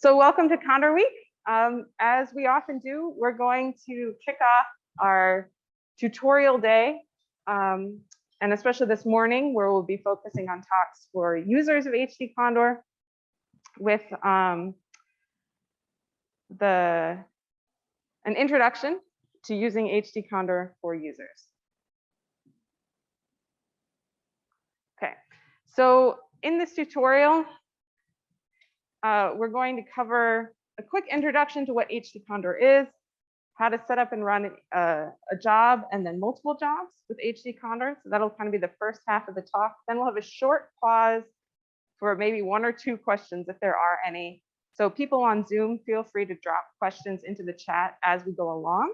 So welcome to Condor Week. As we often do, we're going to kick off our tutorial day, and especially this morning, where we'll be focusing on talks for users of HTCondor with an introduction to using HTCondor for users. Okay, so in this tutorial, we're going to cover a quick introduction to what HTCondor is, how to set up and run a job and then multiple jobs with HTCondor. So that'll kind of be the first half of the talk. Then we'll have a short pause for maybe one or two questions if there are any. So people on Zoom, feel free to drop questions into the chat as we go along.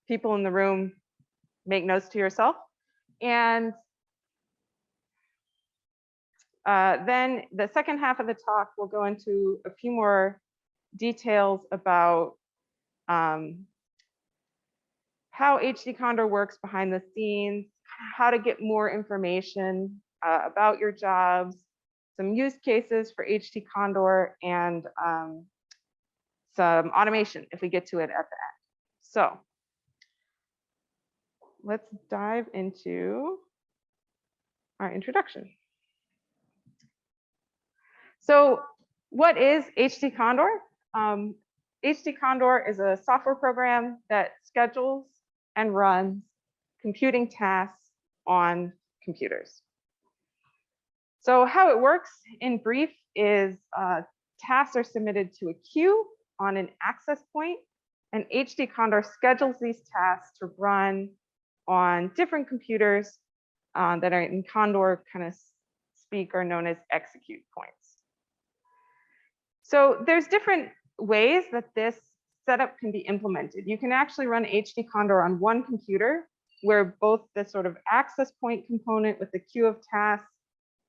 People in the room, make notes to yourself. And then the second half of the talk will go into a few more details about how HTCondor works behind the scenes, how to get more information about your jobs, some use cases for HTCondor, and some automation if we get to it at the end. So let's dive into our introduction. So what is HTCondor? HTCondor is a software program that schedules and runs computing tasks on computers. So how it works in brief is tasks are submitted to a queue on an access point, and HTCondor schedules these tasks to run on different computers that are in Condor kind of speak are known as execute points. So there's different ways that this setup can be implemented. You can actually run HTCondor on one computer where both the sort of access point component with the queue of tasks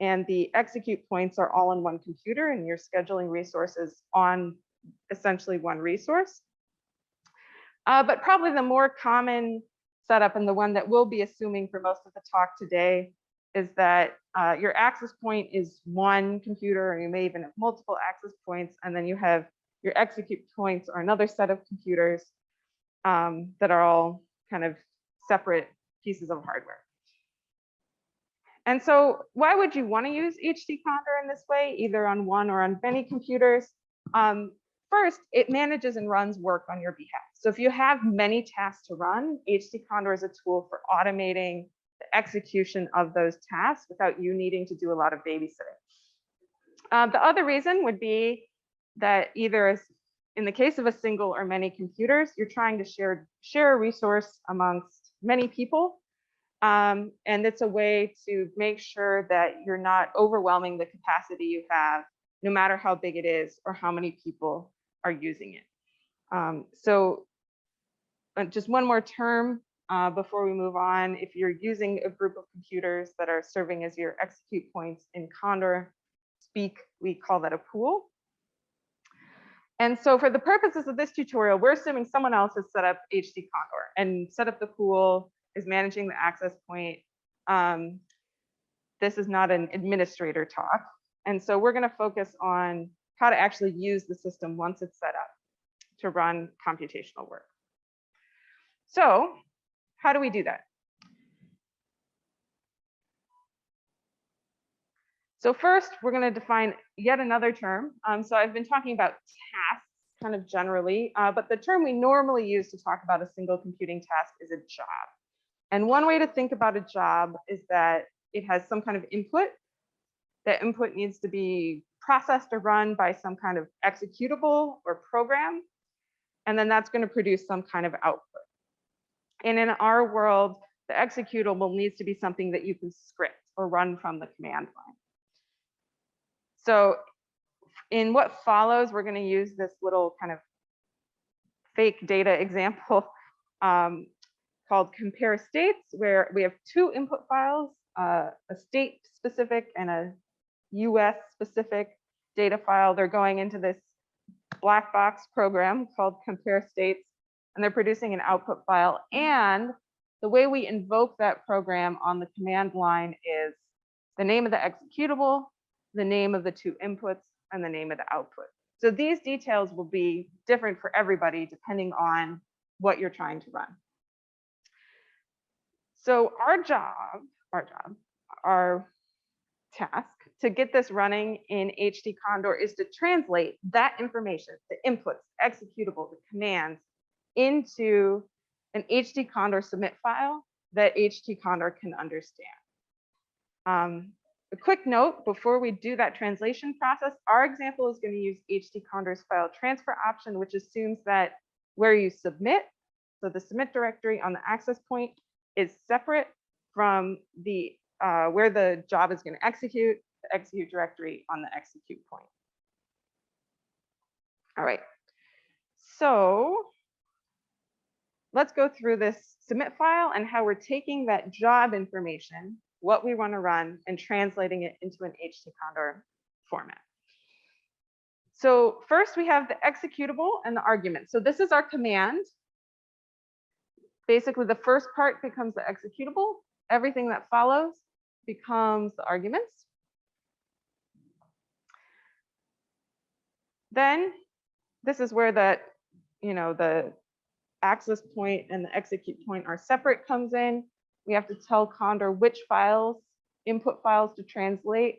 and the execute points are all on one computer, and you're scheduling resources on essentially one resource. But probably the more common setup, and the one that we'll be assuming for most of the talk today, is that your access point is one computer, or you may even have multiple access points, and then you have your execute points or another set of computers that are all kind of separate pieces of hardware. And so why would you want to use HTCondor in this way, either on one or on many computers? First, it manages and runs work on your behalf. So if you have many tasks to run, HTCondor is a tool for automating the execution of those tasks without you needing to do a lot of babysitting. The other reason would be that either in the case of a single or many computers, you're trying to share a resource amongst many people. And it's a way to make sure that you're not overwhelming the capacity you have, no matter how big it is or how many people are using it. So just one more term before we move on. If you're using a group of computers that are serving as your execute points in Condor speak, we call that a pool. And so for the purposes of this tutorial, we're assuming someone else has set up HTCondor and set up the pool, is managing the access point. This is not an administrator talk. And so we're going to focus on how to actually use the system once it's set up to run computational work. So how do we do that? So first, we're going to define yet another term. So I've been talking about tasks kind of generally, but the term we normally use to talk about a single computing task is a job. And one way to think about a job is that it has some kind of input. That input needs to be processed or run by some kind of executable or program, and then that's going to produce some kind of output. And in our world, the executable needs to be something that you can script or run from the command line. So in what follows, we're going to use this little kind of fake data example called compare states, where we have two input files, a state specific and a US specific data file. They're going into this black box program called compare states, and they're producing an output file. And the way we invoke that program on the command line is the name of the executable, the name of the two inputs, and the name of the output. So these details will be different for everybody depending on what you're trying to run. So our task to get this running in HTCondor is to translate that information, the inputs, executable, the commands, into an HTCondor submit file that HTCondor can understand. A quick note before we do that translation process, our example is going to use HTCondor's file transfer option, which assumes that where you submit, so the submit directory on the access point is separate from the where the job is going to execute, the execute directory on the execute point. All right, so let's go through this submit file and how we're taking that job information, what we want to run, and translating it into an HTCondor format. So first we have the executable and the argument. So this is our command. Basically, the first part becomes the executable. Everything that follows becomes the arguments. Then this is where the access point and the execute point are separate comes in. We have to tell Condor which files, input files to transfer.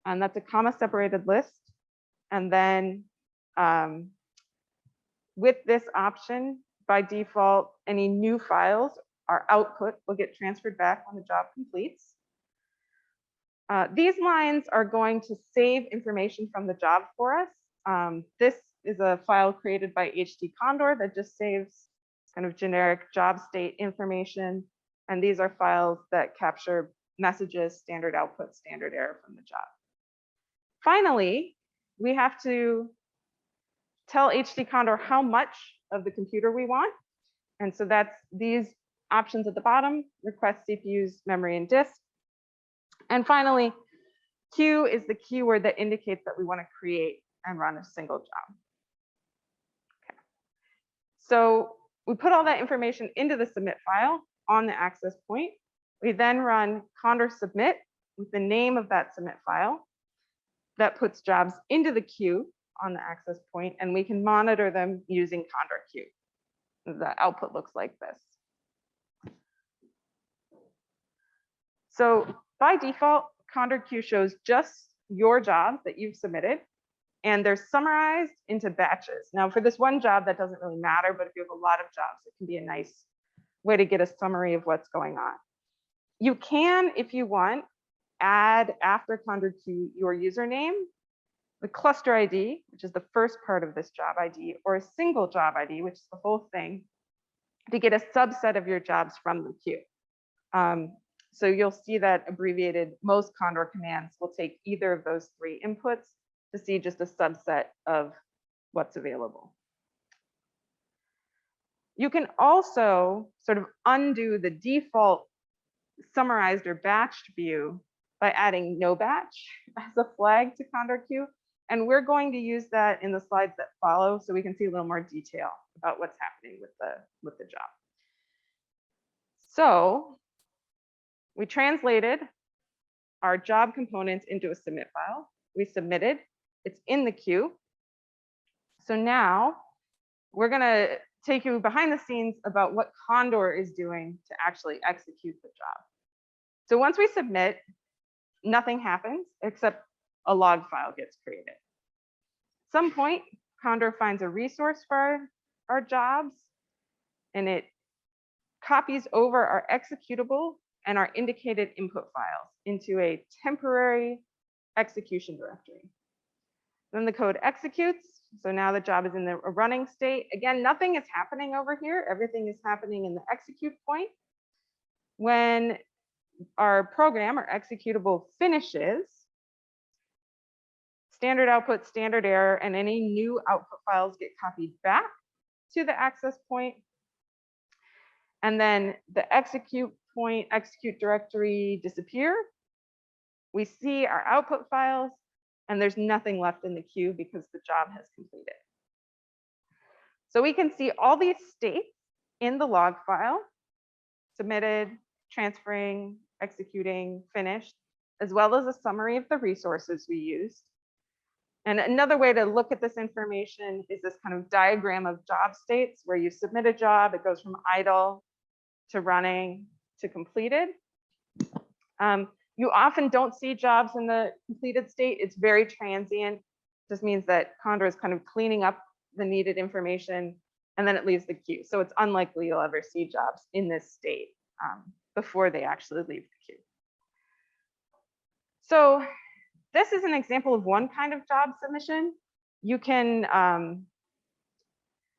And that's a comma separated list. And then with this option, by default, any new files, our output will get transferred back when the job completes. These lines are going to save information from the job for us. This is a file created by HTCondor that just saves kind of generic job state information. And these are files that capture messages, standard output, standard error from the job. Finally, we have to tell HTCondor how much of the computer we want. And so that's these options at the bottom: request CPUs, memory, and disk. And finally, Q is the keyword that indicates that we want to create and run a single job. Okay. So we put all that information into the submit file on the access point. We then run Condor submit with the name of that submit file. That puts jobs into the queue on the access point, and we can monitor them using Condor queue. The output looks like this. So by default, Condor queue shows just your jobs that you've submitted, and they're summarized into batches. Now, for this one job, that doesn't really matter, but if you have a lot of jobs, it can be a nice way to get a summary of what's going on. You can, if you want, add after Condor queue your username, the cluster ID, which is the first part of this job ID, or a single job ID, which is the whole thing, to get a subset of your jobs from the queue. So you'll see that abbreviated, most Condor commands will take either of those three inputs to see just a subset of what's available. You can also sort of undo the default summarized or batched view by adding no batch as a flag to Condor queue. And we're going to use that in the slides that follow so we can see a little more detail about what's happening with the job. So we translated our job components into a submit file. We submitted, it's in the queue. So now we're gonna take you behind the scenes about what Condor is doing to actually execute the job. So once we submit, nothing happens except a log file gets created. At some point, Condor finds a resource for our jobs, and it copies over our executable and our indicated input files into a temporary execution directory. Then the code executes. So now the job is in a running state. Again, nothing is happening over here. Everything is happening in the execute point. When our program or executable finishes, standard output, standard error, and any new output files get copied back to the access point. And then the execute point, execute directory disappear. We see our output files, and there's nothing left in the queue because the job has completed. So we can see all these states in the log file: submitted, transferring, executing, finished, as well as a summary of the resources we used. And another way to look at this information is this kind of diagram of job states where you submit a job, it goes from idle to running to completed. You often don't see jobs in the completed state. It's very transient. Just means that Condor is kind of cleaning up the needed information and then it leaves the queue. So it's unlikely you'll ever see jobs in this state before they actually leave the queue. So this is an example of one kind of job submission. You can,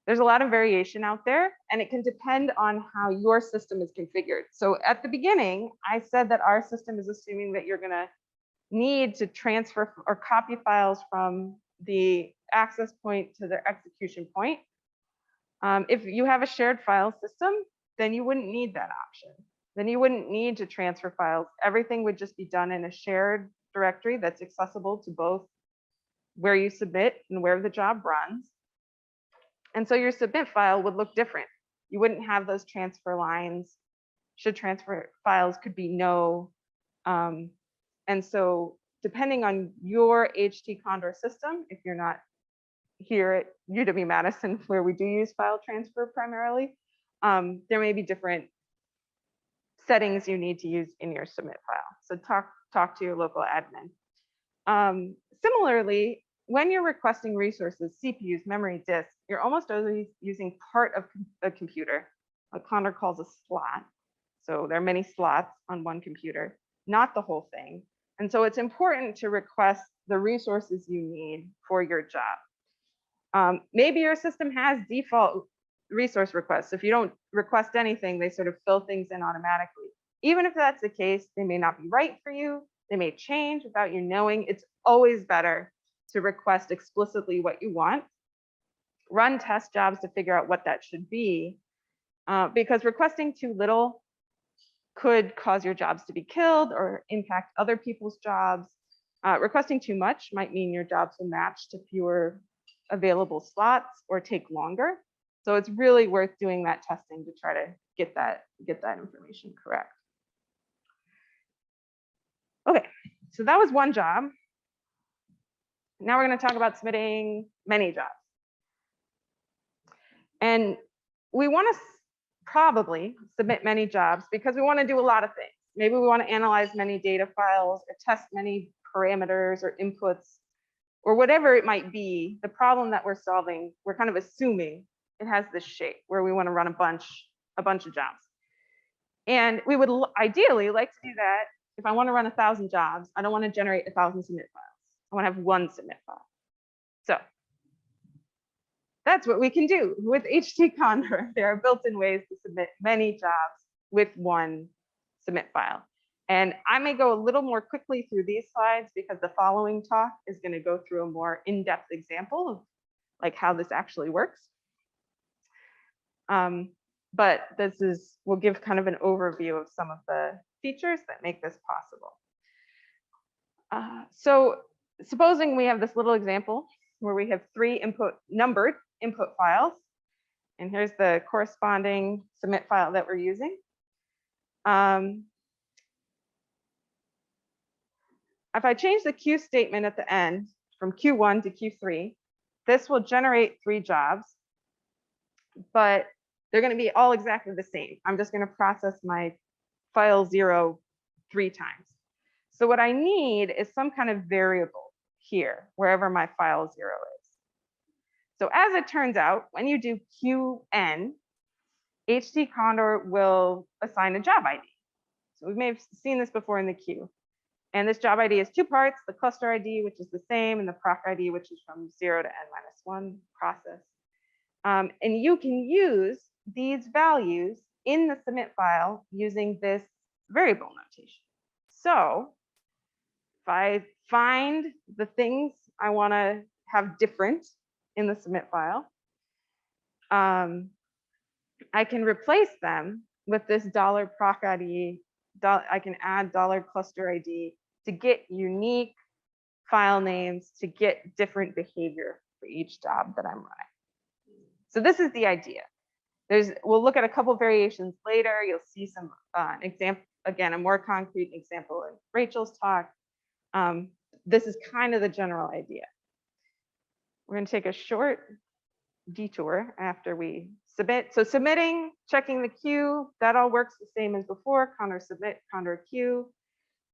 there's a lot of variation out there, and it can depend on how your system is configured. So at the beginning, I said that our system is assuming that you're gonna need to transfer or copy files from the access point to the execution point. If you have a shared file system, then you wouldn't need that option. Then you wouldn't need to transfer files. Everything would just be done in a shared directory that's accessible to both where you submit and where the job runs. And so your submit file would look different. You wouldn't have those transfer lines. Should transfer files could be no. And so depending on your HTCondor system, if you're not here at UW-Madison where we do use file transfer primarily, there may be different settings you need to use in your submit file. So talk to your local admin. Similarly, when you're requesting resources, CPUs, memory, disk, you're almost always using part of a computer. What Condor calls a slot. So there are many slots on one computer, not the whole thing. And so it's important to request the resources you need for your job. Maybe your system has default resource requests. If you don't request anything, they sort of fill things in automatically. Even if that's the case, they may not be right for you. They may change without you knowing. It's always better to request explicitly what you want. Run test jobs to figure out what that should be, because requesting too little could cause your jobs to be killed or impact other people's jobs. Requesting too much might mean your jobs will match to fewer available slots or take longer. So it's really worth doing that testing to try to get that information correct. Okay, so that was one job. Now we're going to talk about submitting many jobs. And we want to probably submit many jobs because we want to do a lot of things. Maybe we want to analyze many data files or test many parameters or inputs or whatever it might be. The problem that we're solving, we're kind of assuming it has this shape where we want to run a bunch of jobs. And we would ideally like to do that. If I want to run 1,000 jobs, I don't want to generate 1,000 submit files. I want to have one submit file. So that's what we can do with HTCondor. There are built-in ways to submit many jobs with one submit file. And I may go a little more quickly through these slides because the following talk is going to go through a more in-depth example of like how this actually works. But we'll give kind of an overview of some of the features that make this possible. So supposing we have this little example where we have 3 numbered input files, and here's the corresponding submit file that we're using. If I change the queue statement at the end from Q1 to Q3, this will generate 3 jobs, but they're going to be all exactly the same. I'm just going to process my file 0 3 times. So what I need is some kind of variable here, wherever my file 0 is. So as it turns out, when you do QN, HTCondor will assign a job ID. So we may have seen this before in the queue. And this job ID is 2 parts, the cluster ID, which is the same, and the proc ID, which is from 0 to n-1 process. And you can use these values in the submit file using this variable notation. So if I find the things I want to have different in the submit file, I can replace them with this $proc ID. I can add $cluster ID to get unique file names to get different behavior for each job that I'm running. So this is the idea. We'll look at a couple variations later. You'll see some again, a more concrete example in Rachel's talk. This is kind of the general idea. We're going to take a short detour after we submit. So submitting, checking the queue, that all works the same as before. Condor submit, Condor queue.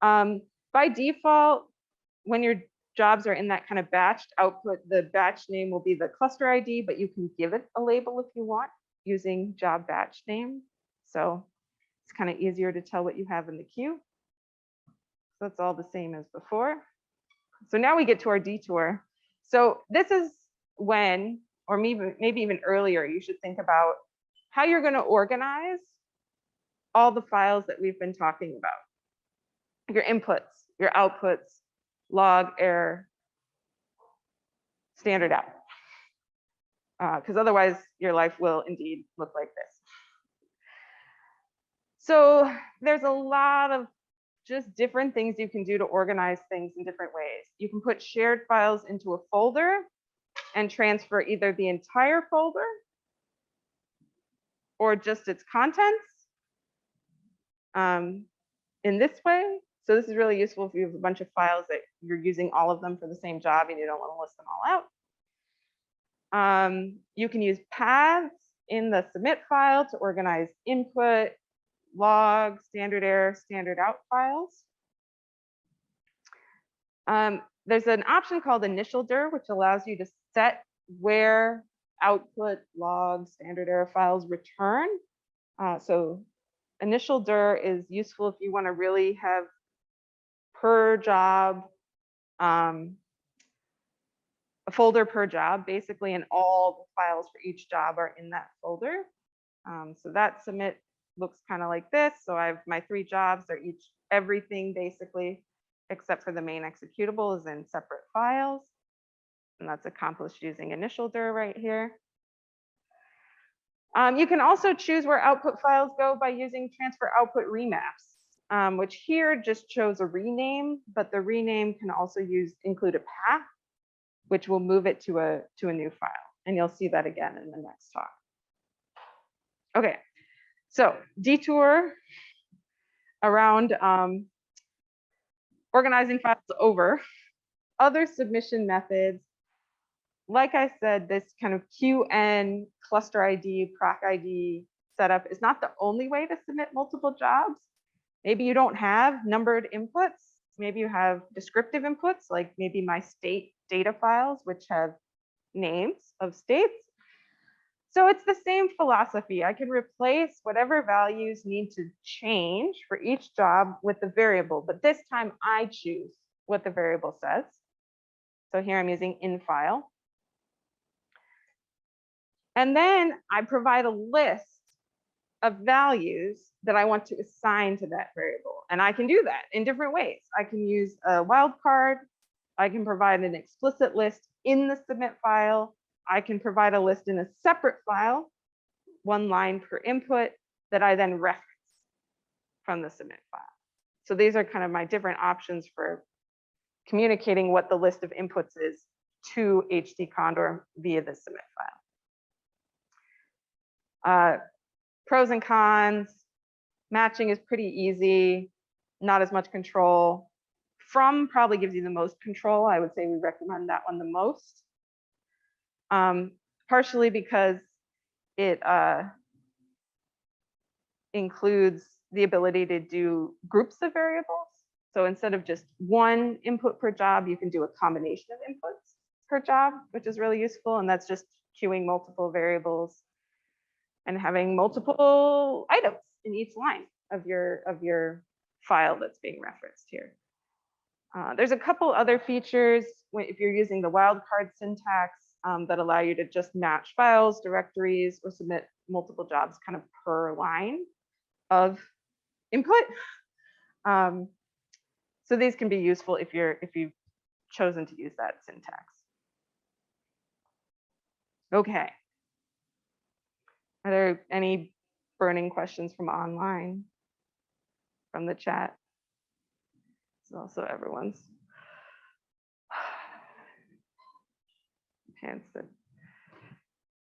By default, when your jobs are in that kind of batched output, the batch name will be the cluster ID, but you can give it a label if you want using job batch name. So it's kind of easier to tell what you have in the queue. So it's all the same as before. So now we get to our detour. So this is when, or maybe even earlier, you should think about how you're going to organize all the files that we've been talking about. Your inputs, your outputs, log, error, standard out. Because otherwise your life will indeed look like this. So there's a lot of just different things you can do to organize things in different ways. You can put shared files into a folder and transfer either the entire folder or just its contents in this way. So this is really useful if you have a bunch of files that you're using all of them for the same job and you don't want to list them all out. You can use paths in the submit file to organize input, log, standard error, standard out files. There's an option called initial dir, which allows you to set where output, log, standard error files return. So initial dir is useful if you want to really have per job, a folder per job, basically, and all the files for each job are in that folder. So that submit looks kind of like this. So I have my 3 jobs, they're each, everything basically, except for the main executable is in separate files. And that's accomplished using initial dir right here. You can also choose where output files go by using transfer output remaps, which here just shows a rename, but the rename can also include a path, which will move it to a new file. And you'll see that again in the next talk. Okay, so detour around organizing files over. Other submission methods, like I said, this kind of QN, cluster ID, proc ID setup is not the only way to submit multiple jobs. Maybe you don't have numbered inputs. Maybe you have descriptive inputs, like maybe my state data files, which have names of states. So it's the same philosophy. I can replace whatever values need to change for each job with the variable, but this time I choose what the variable says. So here I'm using infile. And then I provide a list of values that I want to assign to that variable. And I can do that in different ways. I can use a wildcard. I can provide an explicit list in the submit file. I can provide a list in a separate file, 1 line per input, that I then reference from the submit file. So these are kind of my different options for communicating what the list of inputs is to HTCondor via the submit file. Pros and cons, matching is pretty easy, not as much control. From probably gives you the most control. I would say we recommend that one the most. Partially because it includes the ability to do groups of variables. So instead of just 1 input per job, you can do a combination of inputs per job, which is really useful. And that's just queuing multiple variables and having multiple items in each line of your file that's being referenced here. There's a couple other features if you're using the wildcard syntax that allow you to just match files, directories, or submit multiple jobs kind of per line of input. So these can be useful if you've chosen to use that syntax. Okay. Are there any burning questions from online, from the chat? This is also everyone's hands.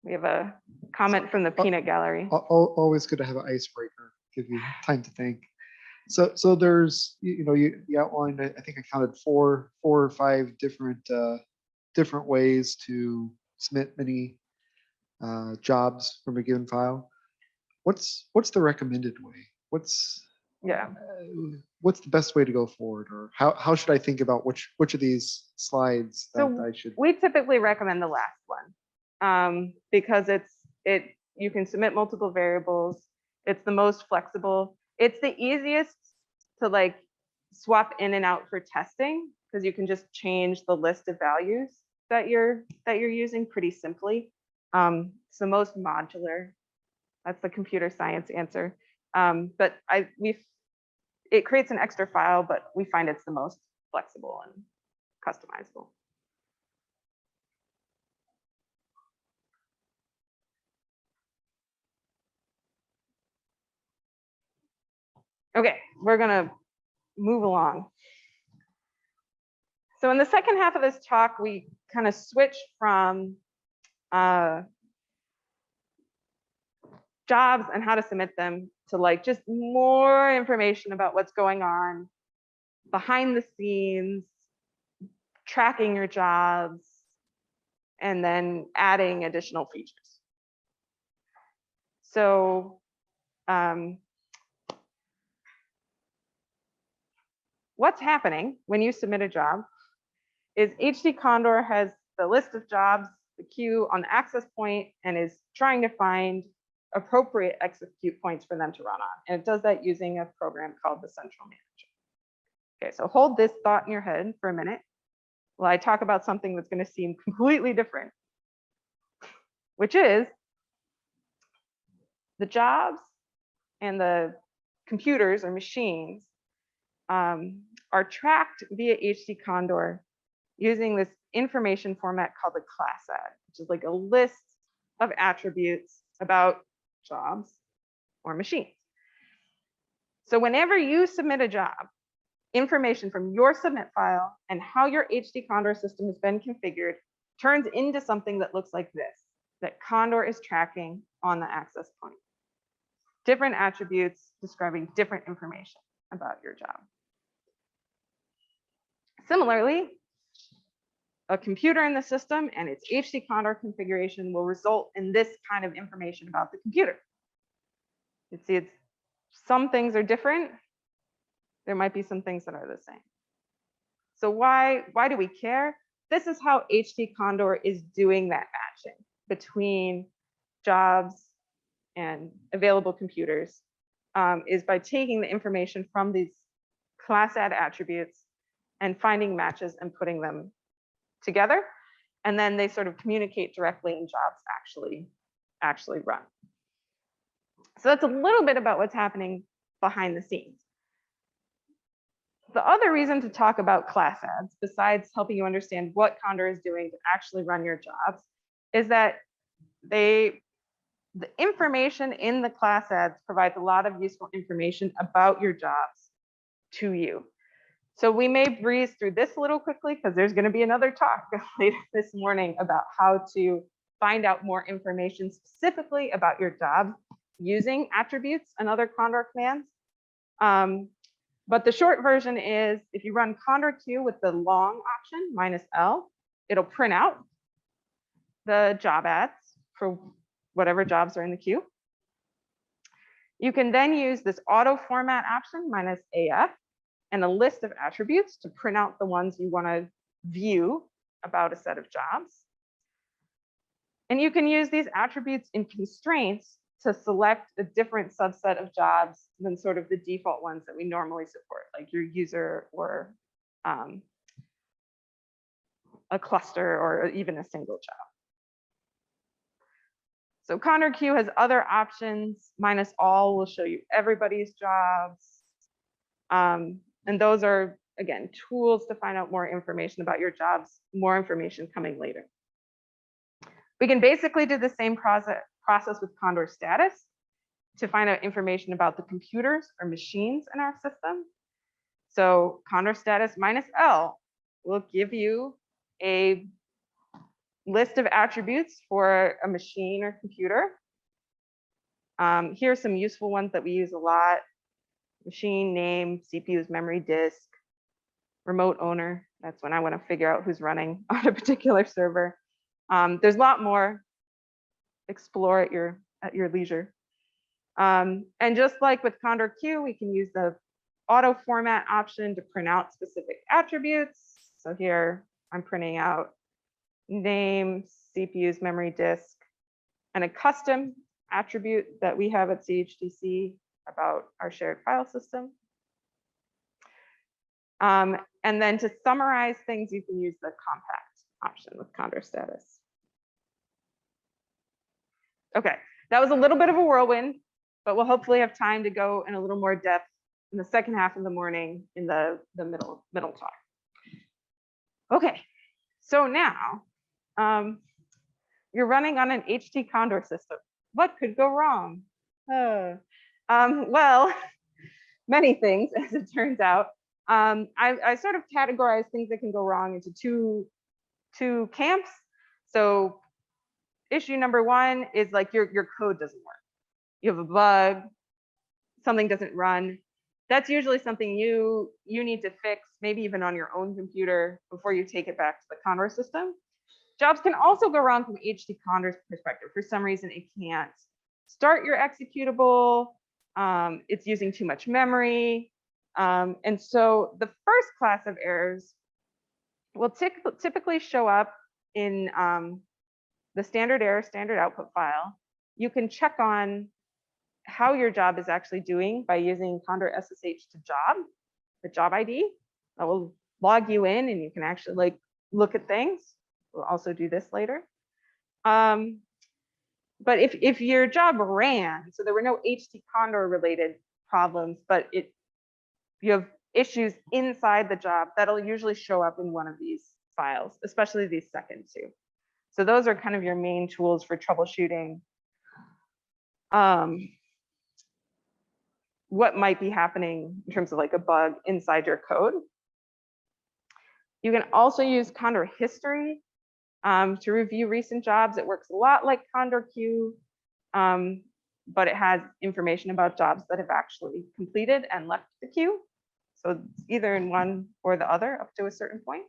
We have a comment from the peanut gallery. Always good to have an icebreaker, give you time to think. So there's, you outlined, I think I counted four or five different ways to submit many jobs from a given file. What's the recommended way? Yeah. What's the best way to go forward, or how should I think about which of these slides that So I should? we typically recommend the last one because you can submit multiple variables. It's the most flexible. It's the easiest to like swap in and out for testing because you can just change the list of values that you're using pretty simply. It's the most modular. That's the computer science answer. But it creates an extra file, but we find it's the most flexible and customizable. Okay, we're gonna move along. So in the second half of this talk, we kind of switch from jobs and how to submit them to like just more information about what's going on behind the scenes, tracking your jobs, and then adding additional features. So what's happening when you submit a job is HTCondor has the list of jobs, the queue on the access point, and is trying to find appropriate execute points for them to run on. And it does that using a program called the Central Manager. Okay, so hold this thought in your head for a minute while I talk about something that's going to seem completely different, which is the jobs and the computers or machines are tracked via HTCondor using this information format called the class add, which is like a list of attributes about jobs or machines. So whenever you submit a job, information from your submit file and how your HTCondor system has been configured turns into something that looks like this, that Condor is tracking on the access point. Different attributes describing different information about your job. Similarly, a computer in the system and its HTCondor configuration will result in this kind of information about the computer. You see, some things are different. There might be some things that are the same. So why do we care? This is how HTCondor is doing that matching between jobs and available computers, is by taking the information from these class add attributes and finding matches and putting them together, and then they sort of communicate directly and jobs actually run. So that's a little bit about what's happening behind the scenes. The other reason to talk about class adds, besides helping you understand what Condor is doing to actually run your jobs, is that the information in the class adds provides a lot of useful information about your jobs to you. So we may breeze through this a little quickly because there's going to be another talk later this morning about how to find out more information specifically about your job using attributes and other Condor commands. But the short version is if you run Condor Q with the long option -L, it'll print out the job adds for whatever jobs are in the queue. You can then use this auto format option -AF and a list of attributes to print out the ones you want to view about a set of jobs. And you can use these attributes in constraints to select a different subset of jobs than sort of the default ones that we normally support, like your user or a cluster or even a single job. So Condor Q has other options. -all will show you everybody's jobs. And those are, again, tools to find out more information about your jobs, more information coming later. We can basically do the same process with Condor status to find out information about the computers or machines in our system. So Condor status -L will give you a list of attributes for a machine or computer. Here are some useful ones that we use a lot. machine name, CPU's memory disk, remote owner. That's when I want to figure out who's running on a particular server. There's a lot more. Explore at your leisure. And just like with Condor Q, we can use the auto format option to print out specific attributes. So here I'm printing out name, CPU's memory disk, and a custom attribute that we have at CHTC about our shared file system. And then to summarize things, you can use the compact option with Condor status. Okay, that was a little bit of a whirlwind, but we'll hopefully have time to go in a little more depth in the second half of the morning in the middle talk. Okay, so now you're running on an HTCondor system. What could go wrong? Well, many things, as it turns out. I sort of categorize things that can go wrong into two camps. So issue number one is like your code doesn't work. You have a bug, something doesn't run. That's usually something you need to fix, maybe even on your own computer before you take it back to the Condor system. Jobs can also go wrong from HTCondor's perspective. For some reason, it can't start your executable. It's using too much memory. And so the first class of errors will typically show up in the standard error, standard output file. You can check on how your job is actually doing by using Condor SSH to job, the job ID. That will log you in and you can actually like look at things. We'll also do this later. But if your job ran, so there were no HTCondor related problems, but you have issues inside the job, that'll usually show up in one of these files, especially these second two. So those are kind of your main tools for troubleshooting what might be happening in terms of like a bug inside your code. You can also use Condor history to review recent jobs. It works a lot like Condor Q, but it has information about jobs that have actually completed and left the queue. So it's either in one or the other up to a certain point.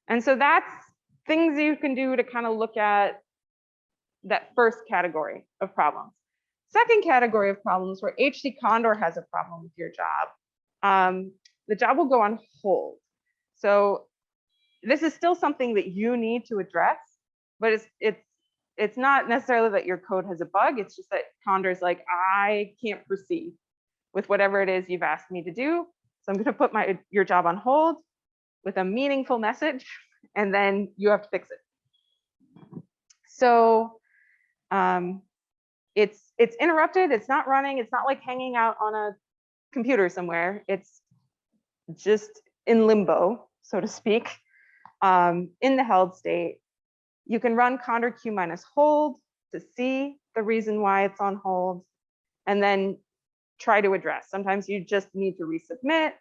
And so that's things you can do to kind of look at that first category of problems. Second category of problems where HTCondor has a problem with your job, the job will go on hold. So this is still something that you need to address, but it's not necessarily that your code has a bug. It's just that Condor's like, I can't proceed with whatever it is you've asked me to do. So I'm going to put your job on hold with a meaningful message, and then you have to fix it. So it's interrupted. It's not running. It's not like hanging out on a computer somewhere. It's just in limbo, so to speak, in the held state. You can run Condor Q - hold to see the reason why it's on hold, and then try to address. Sometimes you just need to resubmit.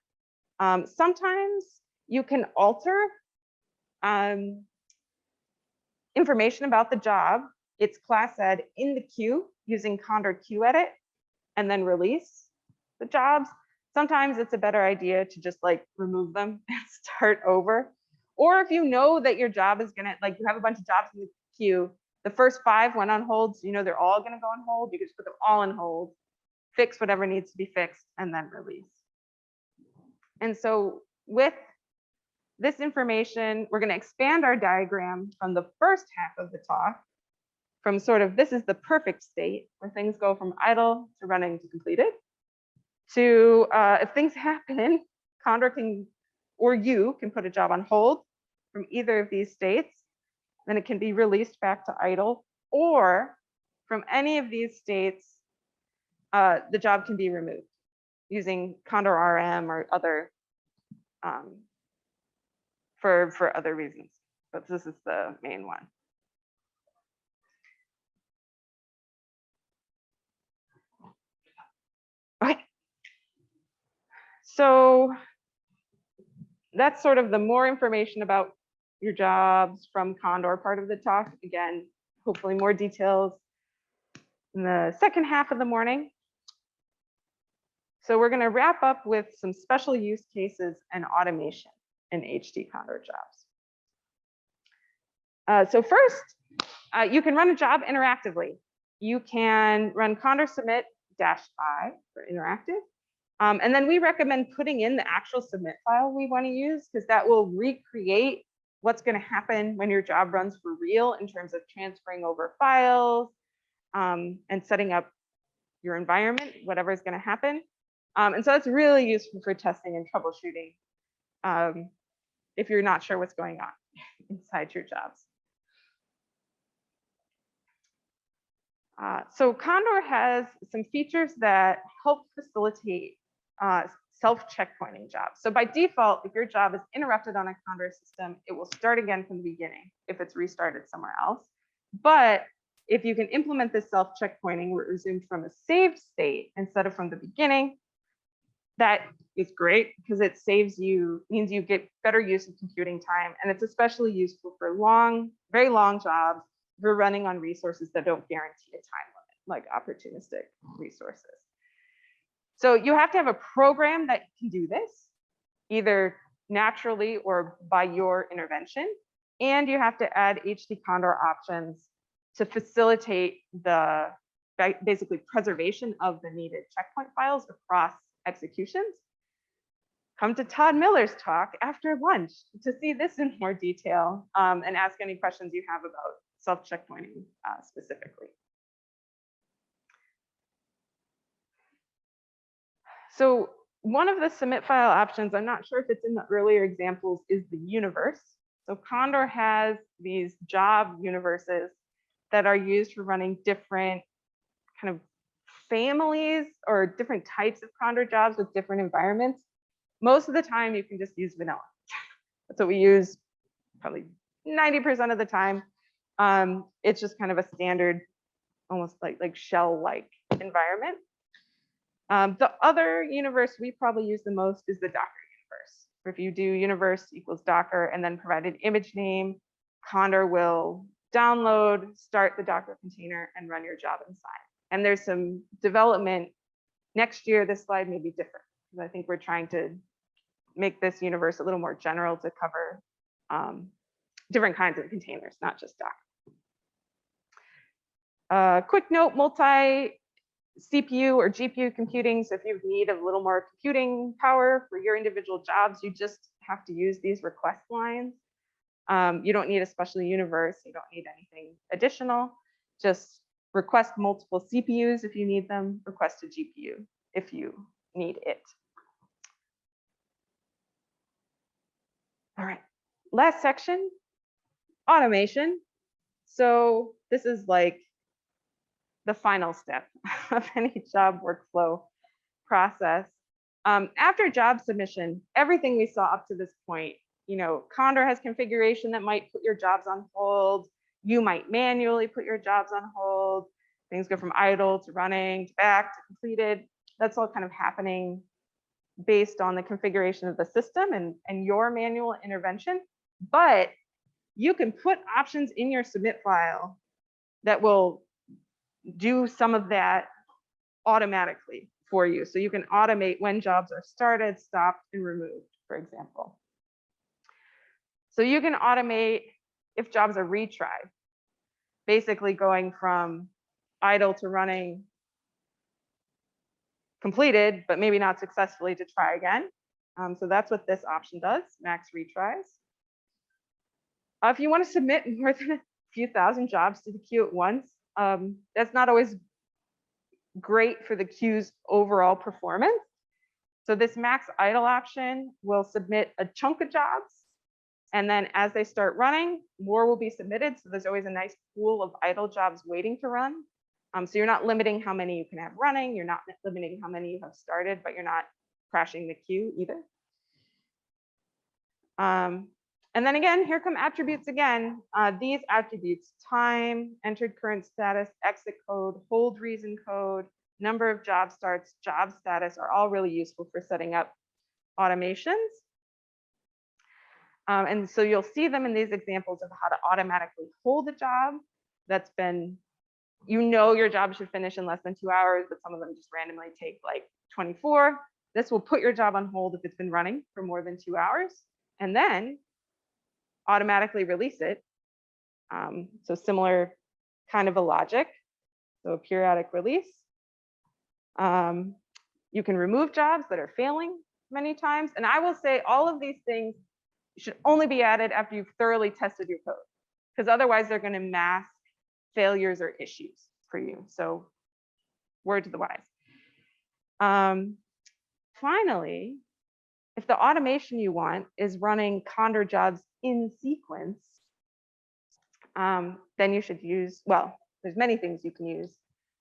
Sometimes you can alter information about the job, its class ed in the queue using Condor Q edit, and then release the jobs. Sometimes it's a better idea to just like remove them and start over. Or if you know that your job is gonna, like you have a bunch of jobs in the queue, the first 5 went on hold, so you know they're all gonna go on hold, you can just put them all on hold, fix whatever needs to be fixed, and then release. And so with this information, we're gonna expand our diagram from the first half of the talk, from sort of this is the perfect state where things go from idle to running to completed, to if things happen, Condor can, or you can put a job on hold from either of these states, then it can be released back to idle, or from any of these states, the job can be removed using Condor RM or other, for other reasons, but this is the main one. Okay. So that's sort of the more information about your jobs from Condor part of the talk. Again, hopefully more details in the second half of the morning. So we're going to wrap up with some special use cases and automation in HTCondor jobs. So first, you can run a job interactively. You can run Condor submit -I for interactive. And then we recommend putting in the actual submit file we want to use, because that will recreate what's going to happen when your job runs for real in terms of transferring over files and setting up your environment, whatever is going to happen. And so that's really useful for testing and troubleshooting if you're not sure what's going on inside your jobs. So Condor has some features that help facilitate self-checkpointing jobs. So by default, if your job is interrupted on a Condor system, it will start again from the beginning if it's restarted somewhere else. But if you can implement this self-checkpointing where it resumed from a saved state instead of from the beginning, that is great because it saves you, means you get better use of computing time. And it's especially useful for long, very long jobs if you're running on resources that don't guarantee a time limit, like opportunistic resources. So you have to have a program that can do this, either naturally or by your intervention. And you have to add HTCondor options to facilitate the basically preservation of the needed checkpoint files across executions. Come to Todd Miller's talk after lunch to see this in more detail and ask any questions you have about self-checkpointing specifically. So one of the submit file options, I'm not sure if it's in the earlier examples, is the universe. So Condor has these job universes that are used for running different kind of families or different types of Condor jobs with different environments. Most of the time, you can just use vanilla. That's what we use probably 90% of the time. It's just kind of a standard, almost like shell-like environment. The other universe we probably use the most is the Docker universe. If you do universe equals Docker and then provide an image name, Condor will download, start the Docker container, and run your job inside. And there's some development. Next year, this slide may be different, because I think we're trying to make this universe a little more general to cover different kinds of containers, not just Docker. Quick note, multi-CPU or GPU computing. So if you need a little more computing power for your individual jobs, you just have to use these request lines. You don't need a special universe. You don't need anything additional. Just request multiple CPUs if you need them, request a GPU if you need it. All right, last section, automation. So this is like the final step of any job workflow process. After job submission, everything we saw up to this point, Condor has configuration that might put your jobs on hold. You might manually put your jobs on hold. Things go from idle to running to back to completed. That's all kind of happening based on the configuration of the system and your manual intervention. But you can put options in your submit file that will do some of that automatically for you. So you can automate when jobs are started, stopped, and removed, for example. So you can automate if jobs are retried, basically going from idle to running completed, but maybe not successfully, to try again. So that's what this option does, max retries. If you want to submit more than a few thousand jobs to the queue at once, that's not always great for the queue's overall performance. So this max idle option will submit a chunk of jobs. And then as they start running, more will be submitted. So there's always a nice pool of idle jobs waiting to run. So you're not limiting how many you can have running. You're not limiting how many you have started, but you're not crashing the queue either. And then again, here come attributes again. These attributes, time, entered current status, exit code, hold reason code, number of job starts, job status, are all really useful for setting up automations. And so you'll see them in these examples of how to automatically hold a job that's been you know your job should finish in less than 2 hours, but some of them just randomly take like 24. This will put your job on hold if it's been running for more than 2 hours, and then automatically release it. So similar kind of a logic. So a periodic release. You can remove jobs that are failing many times. And I will say all of these things should only be added after you've thoroughly tested your code, because otherwise they're going to mask failures or issues for you. So word to the wise. Finally, if the automation you want is running Condor jobs in sequence, then you should use, well, there's many things you can use,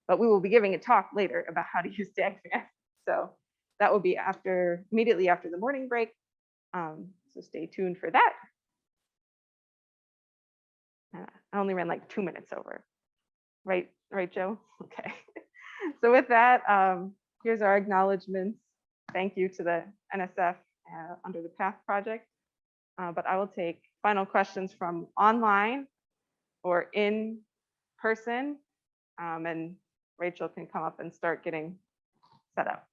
but we will be giving a talk later about how to use DagFan. So that will be immediately after the morning break. So stay tuned for that. I only ran like 2 minutes over. Right, Joe? Okay. So with that, here's our acknowledgements. Thank you to the NSF under the PATH project. But I will take final questions from online or in person, and Rachel can come up and start getting set up.